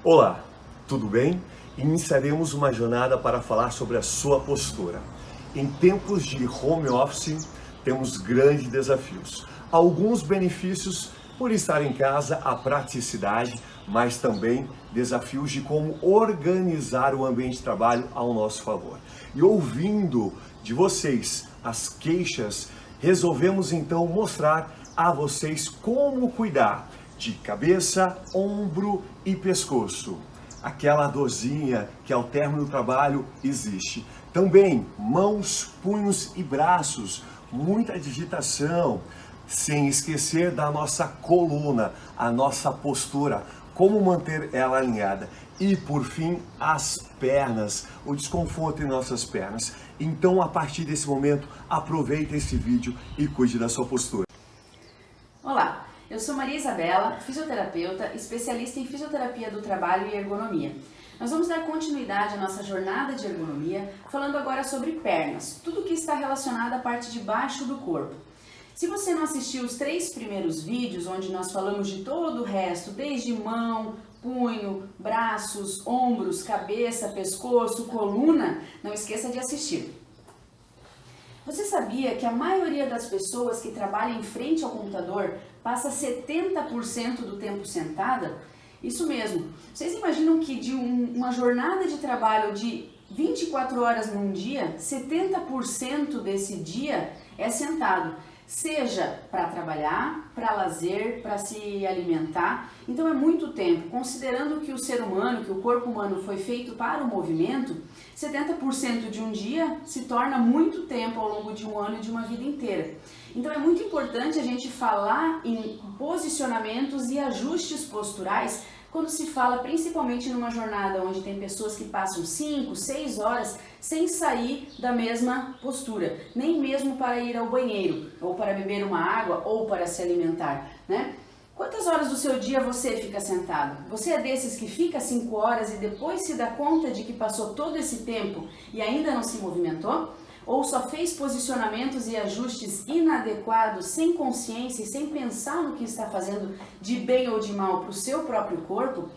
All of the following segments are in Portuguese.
Olá, tudo bem? Iniciaremos uma jornada para falar sobre a sua postura. Em tempos de home office, temos grandes desafios. Alguns benefícios por estar em casa, a praticidade, mas também desafios de como organizar o ambiente de trabalho ao nosso favor. E ouvindo de vocês as queixas, resolvemos então mostrar a vocês como cuidar de cabeça, ombro e pescoço. Aquela dorzinha que ao término do trabalho existe. Também mãos, punhos e braços, muita digitação, sem esquecer da nossa coluna, a nossa postura, como manter ela alinhada. E por fim, as pernas, o desconforto em nossas pernas. Então, a partir desse momento, aproveite esse vídeo e cuide da sua postura. Olá, eu sou Maria Isabela, fisioterapeuta, especialista em fisioterapia do trabalho e ergonomia. Nós vamos dar continuidade à nossa jornada de ergonomia, falando agora sobre pernas, tudo que está relacionado à parte de baixo do corpo. Se você não assistiu os 3 primeiros vídeos, onde nós falamos de todo o resto, desde mão, punho, braços, ombros, cabeça, pescoço, coluna, não esqueça de assistir. Você sabia que a maioria das pessoas que trabalham em frente ao computador passa 70% do tempo sentada? Isso mesmo. Vocês imaginam que de uma jornada de trabalho de 24 horas num dia, 70% desse dia é sentado? Seja para trabalhar, para lazer, para se alimentar. Então é muito tempo. Considerando que o ser humano, que o corpo humano foi feito para o movimento, 70% de um dia se torna muito tempo ao longo de um ano e de uma vida inteira. Então é muito importante a gente falar em posicionamentos e ajustes posturais quando se fala principalmente numa jornada onde tem pessoas que passam 5, 6 horas sem sair da mesma postura, nem mesmo para ir ao banheiro, ou para beber uma água, ou para se alimentar, né? Quantas horas do seu dia você fica sentado? Você é desses que fica 5 horas e depois se dá conta de que passou todo esse tempo e ainda não se movimentou? Ou só fez posicionamentos e ajustes inadequados, sem consciência e sem pensar no que está fazendo de bem ou de mal para o seu próprio corpo?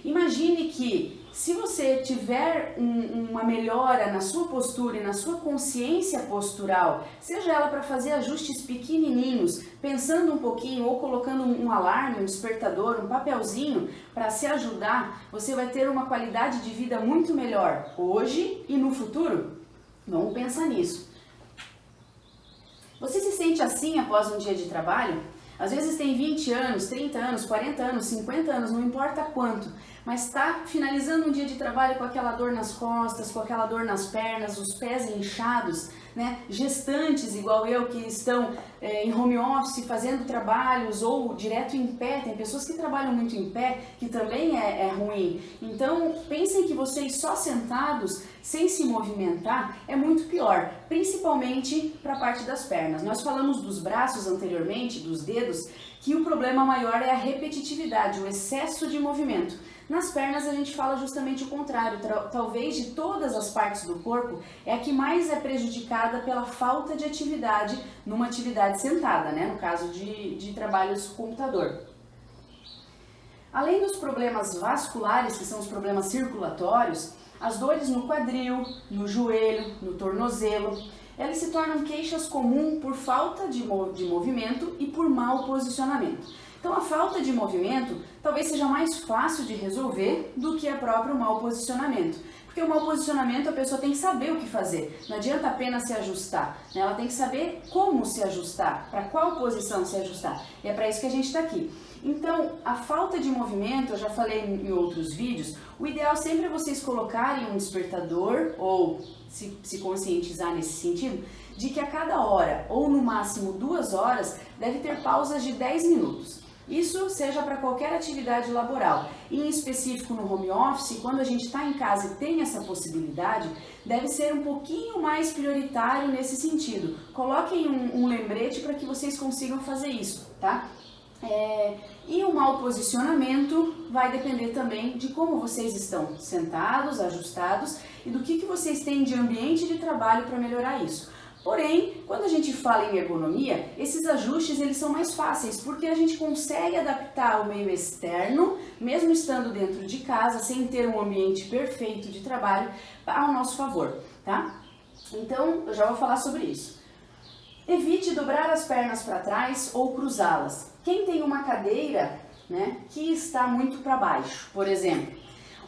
Imagine que se você tiver uma melhora na sua postura e na sua consciência postural, seja ela para fazer ajustes pequenininhos, pensando um pouquinho ou colocando um alarme, um despertador, um papelzinho para se ajudar, você vai ter uma qualidade de vida muito melhor hoje e no futuro. Vamos pensar nisso. Você se sente assim após um dia de trabalho? Às vezes tem 20 anos, 30 anos, 40 anos, 50 anos, não importa quanto, mas está finalizando um dia de trabalho com aquela dor nas costas, com aquela dor nas pernas, os pés inchados, né? Gestantes igual eu que estão em home office fazendo trabalhos ou direto em pé, tem pessoas que trabalham muito em pé, que também é ruim. Então pensem que vocês só sentados, sem se movimentar, é muito pior, principalmente para a parte das pernas. Nós falamos dos braços anteriormente, dos dedos, que o problema maior é a repetitividade, o excesso de movimento. Nas pernas a gente fala justamente o contrário, talvez de todas as partes do corpo, é a que mais é prejudicada pela falta de atividade numa atividade sentada, né? No caso de trabalhos com computador. Além dos problemas vasculares, que são os problemas circulatórios, as dores no quadril, no joelho, no tornozelo, elas se tornam queixas comuns por falta de movimento e por mau posicionamento. Então a falta de movimento talvez seja mais fácil de resolver do que o próprio mau posicionamento. Porque o mau posicionamento a pessoa tem que saber o que fazer, não adianta apenas se ajustar, né? Ela tem que saber como se ajustar, para qual posição se ajustar, e é para isso que a gente está aqui. Então, a falta de movimento, eu já falei em outros vídeos, o ideal sempre é vocês colocarem um despertador ou se conscientizar nesse sentido, de que a cada hora ou no máximo 2 horas deve ter pausas de 10 minutos. Isso seja para qualquer atividade laboral. Em específico no home office, quando a gente está em casa e tem essa possibilidade, deve ser um pouquinho mais prioritário nesse sentido. Coloquem um lembrete para que vocês consigam fazer isso, tá? E o mau posicionamento vai depender também de como vocês estão sentados, ajustados e do que vocês têm de ambiente de trabalho para melhorar isso. Porém, quando a gente fala em ergonomia, esses ajustes eles são mais fáceis, porque a gente consegue adaptar o meio externo, mesmo estando dentro de casa, sem ter um ambiente perfeito de trabalho, ao nosso favor, tá? Então, eu já vou falar sobre isso. Evite dobrar as pernas para trás ou cruzá-las. Quem tem uma cadeira, né, que está muito para baixo, por exemplo,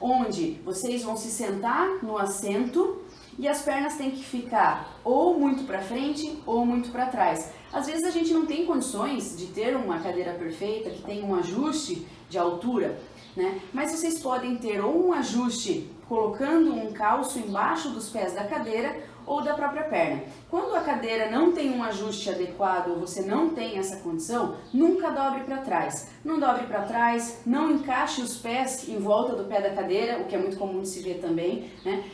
onde vocês vão se sentar no assento e as pernas têm que ficar ou muito para frente ou muito para trás. Às vezes a gente não tem condições de ter uma cadeira perfeita que tenha um ajuste de altura, né? Mas vocês podem ter ou um ajuste colocando um calço embaixo dos pés da cadeira ou da própria perna. Quando a cadeira não tem um ajuste adequado ou você não tem essa condição, nunca dobre para trás. Não dobre para trás, não encaixe os pés em volta do pé da cadeira, o que é muito comum de se ver também, né?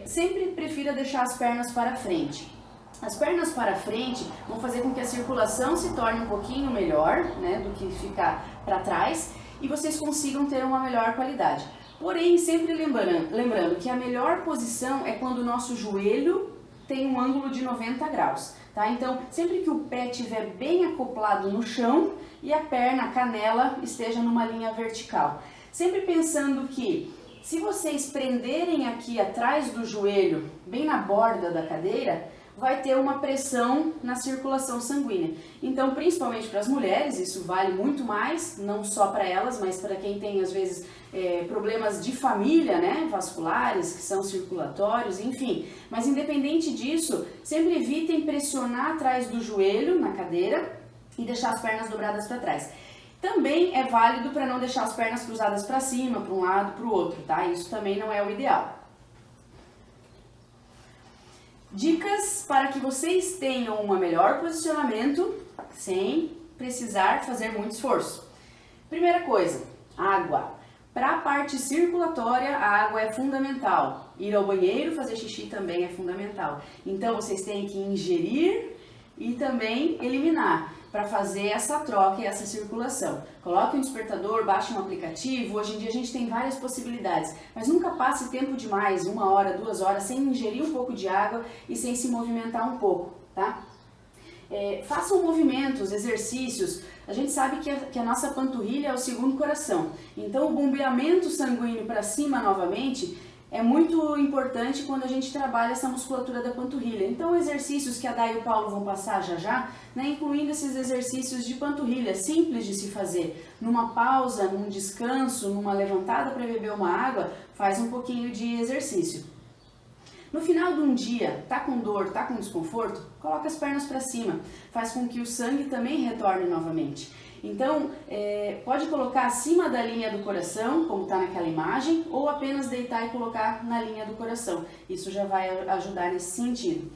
Sempre prefira deixar as pernas para frente. As pernas para frente vão fazer com que a circulação se torne um pouquinho melhor, né, do que ficar para trás, e vocês consigam ter uma melhor qualidade. Porém, sempre lembrando que a melhor posição é quando o nosso joelho tem um ângulo de 90 graus, tá? Então, sempre que o pé estiver bem acoplado no chão e a perna, a canela, esteja numa linha vertical. Sempre pensando que, se vocês prenderem aqui atrás do joelho, bem na borda da cadeira, vai ter uma pressão na circulação sanguínea. Então, principalmente para as mulheres, isso vale muito mais, não só para elas, mas para quem tem, às vezes, problemas de família, né, vasculares, que são circulatórios, enfim. Mas, independente disso, sempre evitem pressionar atrás do joelho na cadeira e deixar as pernas dobradas para trás. Também é válido para não deixar as pernas cruzadas para cima, para um lado, para o outro, tá? Isso também não é o ideal. Dicas para que vocês tenham um melhor posicionamento sem precisar fazer muito esforço. Primeira coisa, água. Para a parte circulatória, a água é fundamental. Ir ao banheiro, fazer xixi também é fundamental. Então, vocês têm que ingerir e também eliminar para fazer essa troca e essa circulação. Coloque um despertador, baixe um aplicativo. Hoje em dia a gente tem várias possibilidades, mas nunca passe tempo demais, 1 hora, 2 horas, sem ingerir um pouco de água e sem se movimentar um pouco, tá? Façam movimentos, exercícios. A gente sabe que a nossa panturrilha é o segundo coração, então o bombeamento sanguíneo para cima novamente é muito importante quando a gente trabalha essa musculatura da panturrilha. Então, exercícios que a Day e o Paulo vão passar já, né, incluindo esses exercícios de panturrilha, simples de se fazer. Numa pausa, num descanso, numa levantada para beber uma água, faz um pouquinho de exercício. No final de um dia, tá com dor, tá com desconforto, coloca as pernas para cima, faz com que o sangue também retorne novamente. Então, pode colocar acima da linha do coração, como está naquela imagem, ou apenas deitar e colocar na linha do coração. Isso já vai ajudar nesse sentido.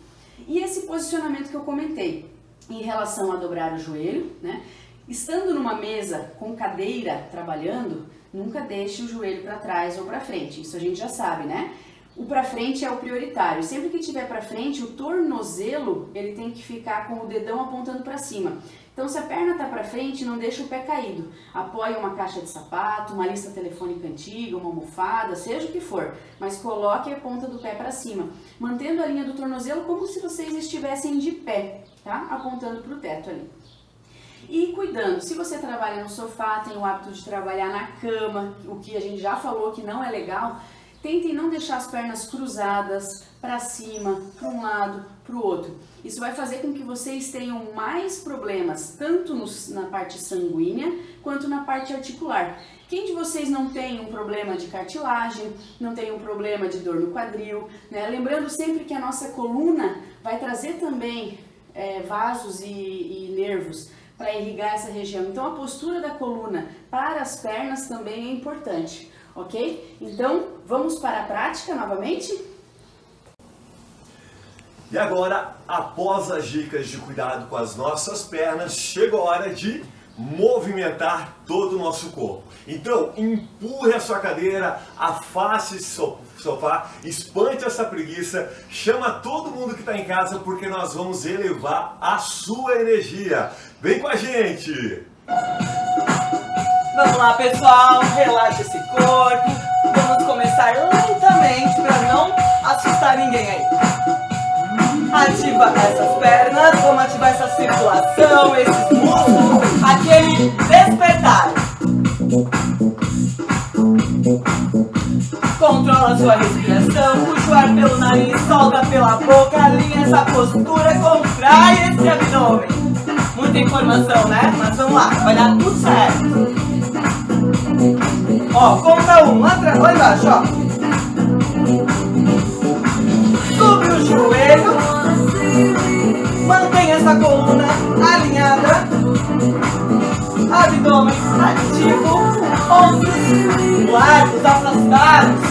E esse posicionamento que eu comentei, em relação a dobrar o joelho, né? Estando numa mesa com cadeira trabalhando, nunca deixe o joelho para trás ou para frente. Isso a gente já sabe, né? O para frente é o prioritário. Sempre que tiver para frente, o tornozelo ele tem que ficar com o dedão apontando para cima. Então, se a perna está para frente, não deixa o pé caído. Apoie uma caixa de sapato, uma lista telefônica antiga, uma almofada, seja o que for. Mas coloque a ponta do pé para cima, mantendo a linha do tornozelo como se vocês estivessem de pé, tá? Apontando para o teto ali. E cuidando, se você trabalha no sofá, tem o hábito de trabalhar na cama, o que a gente já falou que não é legal, tentem não deixar as pernas cruzadas para cima, para um lado, para o outro. Isso vai fazer com que vocês tenham mais problemas, tanto na parte sanguínea, quanto na parte articular. Quem de vocês não tem um problema de cartilagem, não tem um problema de dor no quadril, né? Lembrando sempre que a nossa coluna vai trazer também vasos e nervos para irrigar essa região. Então, a postura da coluna para as pernas também é importante. Ok? Então, vamos para a prática novamente? E agora, após as dicas de cuidado com as nossas pernas, chega a hora de movimentar todo o nosso corpo. Então, empurre a sua cadeira, afaste esse sofá, espante essa preguiça, chama todo mundo que está em casa porque nós vamos elevar a sua energia. Vem com a gente! Vamos lá, pessoal, relaxa esse corpo. Vamos começar lentamente para não assustar ninguém aí. Ativa essas pernas, vamos ativar essa circulação, esses músculos, aquele despertar. Controla a sua respiração, puxa o ar pelo nariz, solta pela boca, alinha essa postura, contrai esse abdômen. Muita informação, né? Mas vamos lá, vai dar tudo certo. Ó, conta um, lá embaixo, ó. Sobre o joelho, mantenha essa coluna alinhada, abdômen ativo, ombros largos, afastados,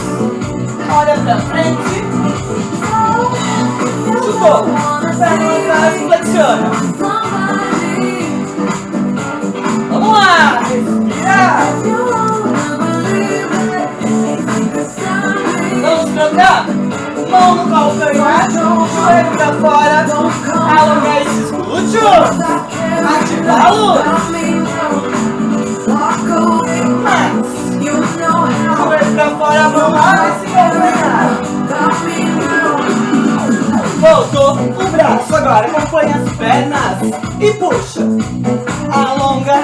olha pra frente, chutou, perna atrás, flexiona. Vamos lá, respira. Vamos trocar. Mão no calcanhar, joelho pra fora, alongar esses glúteos, ativá-los. Mais. Joelho pra fora, mão lá nesse calcanhar. Voltou o braço agora, acompanha as pernas e puxa. Alonga,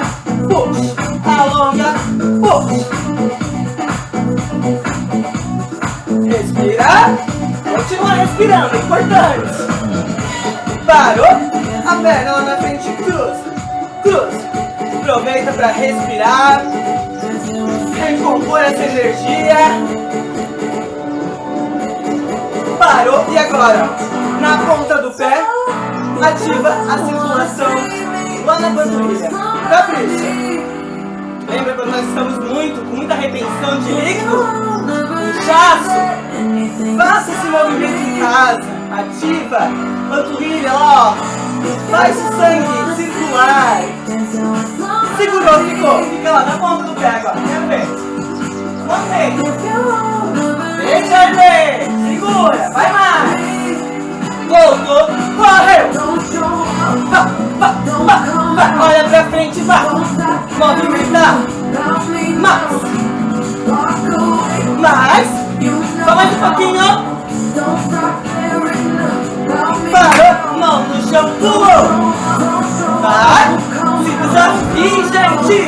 puxa, alonga, puxa. Respira. Continua respirando, é importante. Parou, a perna lá na frente, cruza, cruza. Aproveita para respirar, recompor essa energia. Parou, e agora, na ponta do pé, ativa a circulação lá na panturrilha. Capricha. Lembra quando nós estamos com muita retenção de líquido? Inchaço. Faça esse movimento em casa. Ativa. Panturrilha, ó. Faz o sangue circular. Segurou, ficou. Fica lá na ponta do pé agora. Perfeito. Mantém. Deixa arder. Segura. Vai mais. Voltou. Correu. Vai. Olha pra frente, vai. Movimentar. Mais. Só mais um pouquinho. Parou. Mão no chão. Pulou. Vai. Se desafie, gente.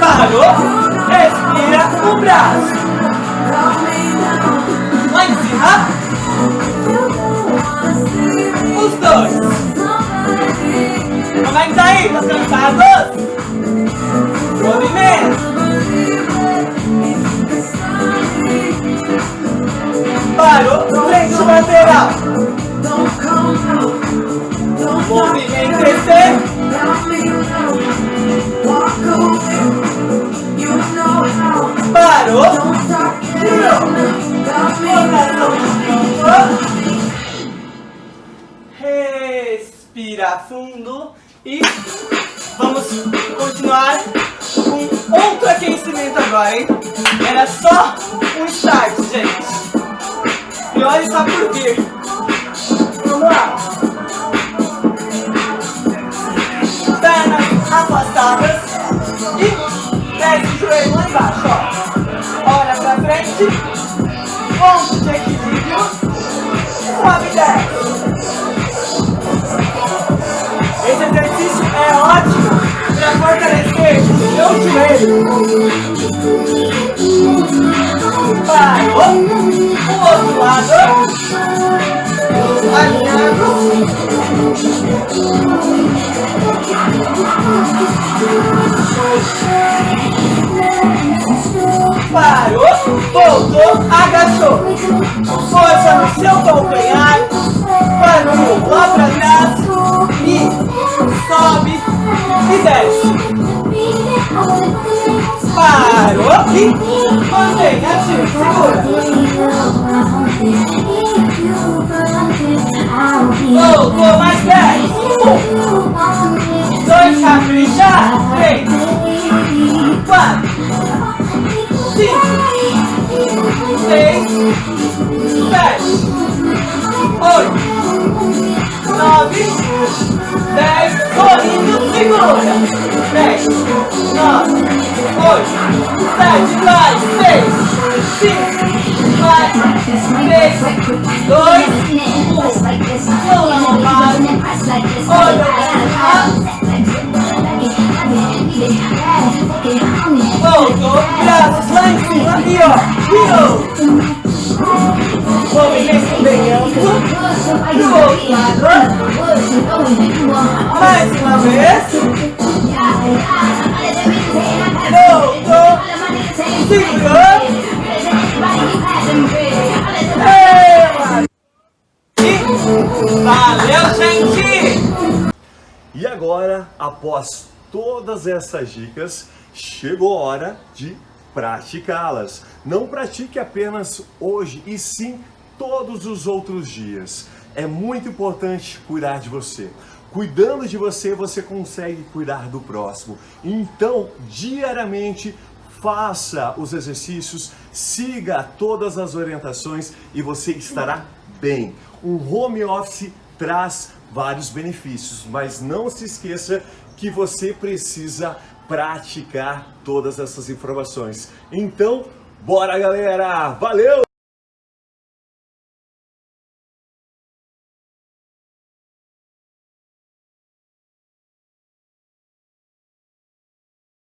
Parou. Respira o braço. Lá em cima. Os dois. Como é que tá aí? Tá cansados? Movimento. Parou. Frente lateral. Movimento crescer. Parou. Girou. Rotação de tronco. Respira fundo e vamos continuar com outro aquecimento agora, hein? Era só um start, gente. E olha só por vir. Vamos lá. Pernas afastadas e desce o joelho lá embaixo, ó. Olha pra frente. Ponto de equilíbrio. Sobe e desce. Esse exercício é ótimo para fortalecer o seu joelho. Parou. O outro lado. Alinhado. Parou. Voltou. Agachou. Força no seu calcanhar. Parou. Lá para trás. E sobe e desce. Parou e mantém ativo, segura. Voltou mais 10. 1, 2, capricha. 3, 4, 5, 6, 7, 8, 9, 10, sorrindo, segura. 10, 9, 8, 7, vai, 6, 5, 3, 2, 1. Mão na lombada. Olha pra voltou, braços lá em cima e ó, virou. Movimento bem amplo. Do outro lado. Mais uma vez. Voltou. Segurou. E valeu, gente! E agora, após todas essas dicas, chegou a hora de praticá-las. Não pratique apenas hoje, e sim todos os outros dias. É muito importante cuidar de você. Cuidando de você, você consegue cuidar do próximo. Então, diariamente, faça os exercícios, siga todas as orientações e você estará bem. Um home office traz vários benefícios, mas não se esqueça que você precisa praticar todas essas informações. Então, bora galera! Valeu!